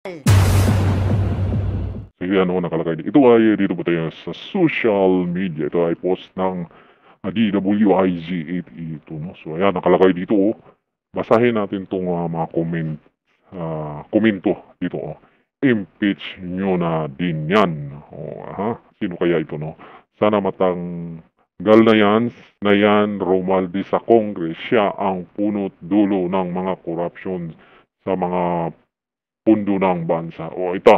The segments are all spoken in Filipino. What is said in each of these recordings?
So yan o, nakalagay dito. Ito ay dito po tayo sa social media. Ito ay post ng DWIZ88 ito. No? So ayan, nakalagay dito o. Basahin natin itong mga komento dito o. Impeach nyo na din yan. O, sino kaya ito no? Sana matanggal na yan Romualdez sa Congress. Siya ang punot dulo ng mga corruption sa mga pundo ng bansa. O ito,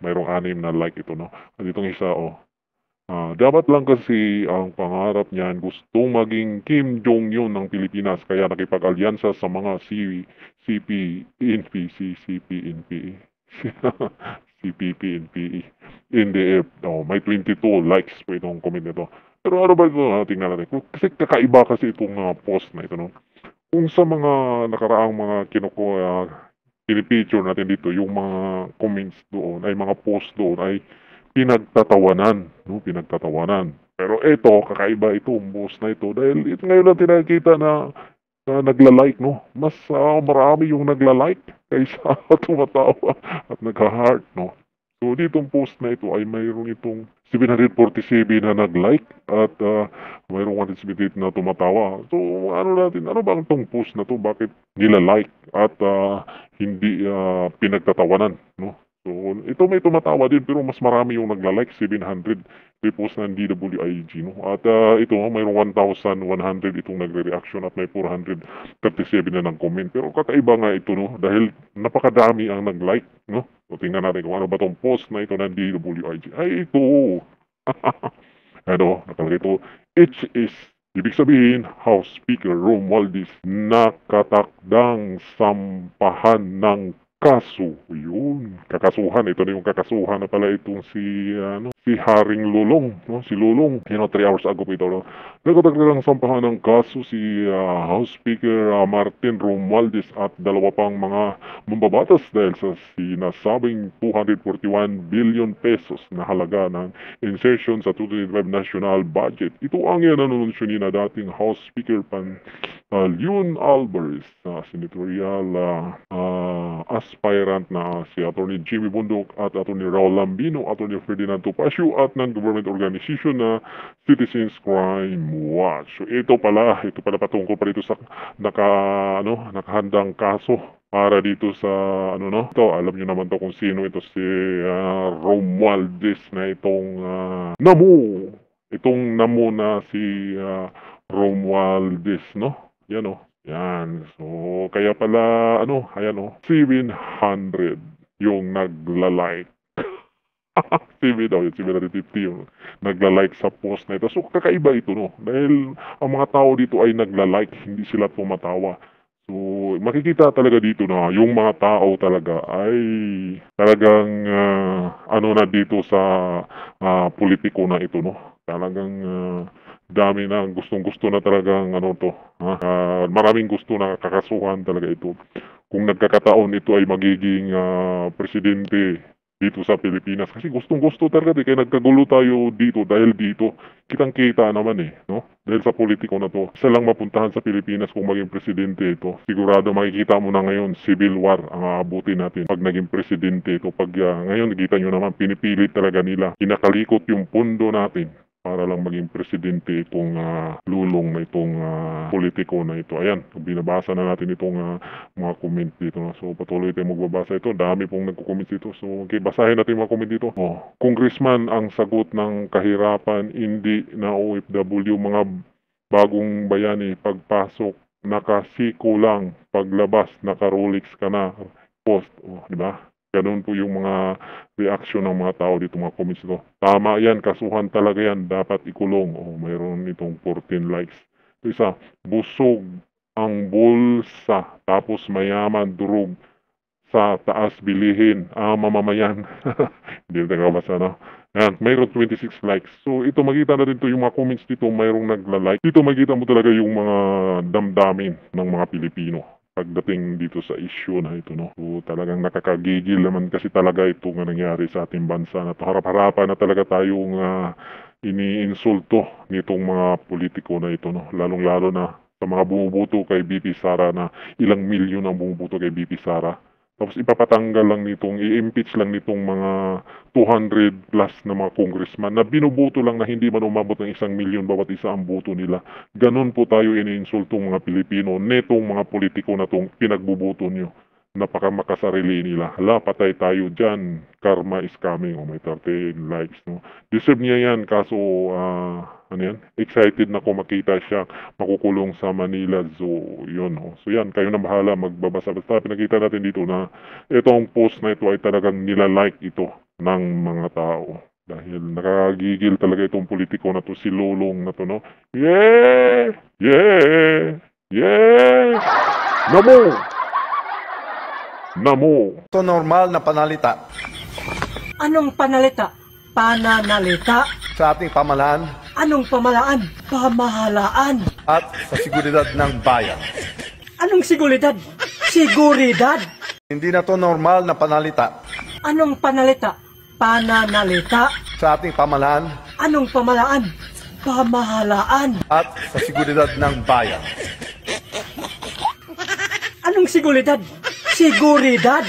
mayroong 6 na like ito, no? At itong isa, dapat lang kasi ang pangarap niyan gustong maging Kim Jong-un ng Pilipinas kaya nakipag-alyansa sa mga CP, NPC, CPNPE, CPP, NPE, NDF. Oh, may 22 likes po itong comment nito. Pero ano ba ito? Tingnan natin. Kasi kakaiba kasi itong post na ito, no? Kung sa mga nakaraang mga kinukuha, pinipicture natin dito, yung mga comments doon, ay mga post doon, ay pinagtatawanan, no? Pinagtatawanan. Pero ito, kakaiba itong post na ito, dahil ito ngayon lang tinakita na nagla-like, no? Mas marami yung nagla-like kaysa tumatawa at nagha-heart, no? So, ditong post na ito ay mayroon itong 747 na nag-like at mayroong 178 na tumatawa. So, ano natin, ano ba itong post na to? Bakit nila-like at hindi pinagtatawanan, no? So, ito may tumatawa din pero mas marami yung nagla-like, 700 repost ng DWIG, no? At ito, mayroong 1,100 itong nagre-reaction at may 437 na nag-comment. Pero kakaiba nga ito, no? Dahil napakadami ang nag-like, no? So, tingnan natin kung ano ba itong post na ito ng DWIG. Ay, ito! Ano, nakalagay ito, HS. Ibig sabihin, House Speaker Romualdez nakatakdang sampahan ng kaso. Yun, kakasuhan. Ito na yung kakasuhan na pala itong si Haring Lulong. No? Si Lulong, 3 hours ago po ito. No? Nakatakdang sampahan ng kaso si House Speaker Martin Romualdez at dalawa pang mga mambabatas dahil sa sinasabing 241 billion pesos na halaga ng insertion sa 2025 national budget. Ito ang yan anunsyo ni na dating House Speaker Leon Alvarez, senatorial aspirant na si Atty. Jimmy Bundok at Atty. Raul Lambino, Atty. Ferdinand Topacio at non-government organization na Citizens Crime Watch. So ito pala patungkol pa dito sa nakahandang kaso para dito sa ito, alam niyo naman to kung sino ito, si Romualdez na itong Namu na si Romualdez, no? Yan, oh. Yan. So, kaya pala, ayan, 700 yung nagla-like. 7 daw, 750 yung nagla-like sa post na ito. So, kakaiba ito, no? Dahil ang mga tao dito ay nagla-like, hindi sila tumatawa. So, makikita talaga dito na yung mga tao talaga ay talagang na dito sa politiko na ito, no? Talagang dami na gustong-gusto na talagang maraming gusto na kakasuhan talaga ito. Kung nagkakataon ito ay magiging presidente dito sa Pilipinas kasi gustong-gusto talaga kaya nagkagulo tayo dito dahil dito kitang-kita naman no? Dahil sa politiko na to, isa lang mapuntahan sa Pilipinas kung maging presidente ito. Sigurado makikita mo na ngayon civil war ang aabutin natin pag naging presidente ito. Pag ngayon nakita nyo naman pinipilit talaga nila, kinakalikot yung pundo natin para lang maging presidente itong lulong na itong politiko na ito. Ayan, binabasa na natin itong mga comment dito. So patuloy tayong magbabasa ito. Dami pong nagko-comment dito. So okay, basahin natin mga comment dito. Congressman ang sagot ng kahirapan, hindi na OFW, mga bagong bayani. Pagpasok, nakasiko lang. Paglabas, naka-Rolex ka na. Post, di ba? Ganun po yung mga reaction ng mga tao dito, mga comments dito. Tama yan, kasuhan talaga yan, dapat ikulong. Mayroon itong 14 likes. Ito isa, busog ang bulsa, tapos mayaman, durog sa taas bilihin. Mamamayan. Hindi na basa, no? Yan, mayroon 26 likes. So, ito makita na rin to yung mga comments dito, mayroong nagla-like. Dito makita mo talaga yung mga damdamin ng mga Pilipino pagdating dito sa issue na ito, no? So, talagang nakakagigil naman kasi talaga ito nga nangyari sa ating bansa na to. Harap-harapan na talaga tayong iniinsulto nitong mga politiko na ito, no? Lalong-lalo na sa mga bumubuto kay BP Sara na ilang milyon ang bumubuto kay BP Sara. Tapos ipapatanggal lang nitong, i-impeach lang nitong mga 200 plus na mga congressman na binuboto lang na hindi man umabot ng 1,000,000 bawat isa ang boto nila. Ganon po tayo iniinsultong mga Pilipino, netong mga politiko na tong pinagbuboto nyo. Napakamakasarili nila. Hala, patay tayo dyan. Karma is coming. Oh, may 13 likes, no? Deserve niya yan, kaso, ano yan? Excited na ko makita siya makukulong sa Manila Zoo. Yun, oh. So yan, kayo na bahala magbabasa. Basta pinakita natin dito na itong post na ito ay talagang nilalike ito ng mga tao. Dahil nakagigil talaga itong politiko na to, si Lulong na to, no? Yeah! Yeah! Yeah! Namo! Namo! Ito normal na panalita Anong panalita? Pananalita. sa ating pamahalaan Anong pamalaan? Pamahalaan. at sa seguridad ng bayan. Anong seguridad? Seguridad. Hindi na to normal na panalita Anong panalita? Pananalita. sa ating pamahalaan Anong pamalaan? Pamahalaan. at sa seguridad ng bayan. Anong seguridad? Seguridad.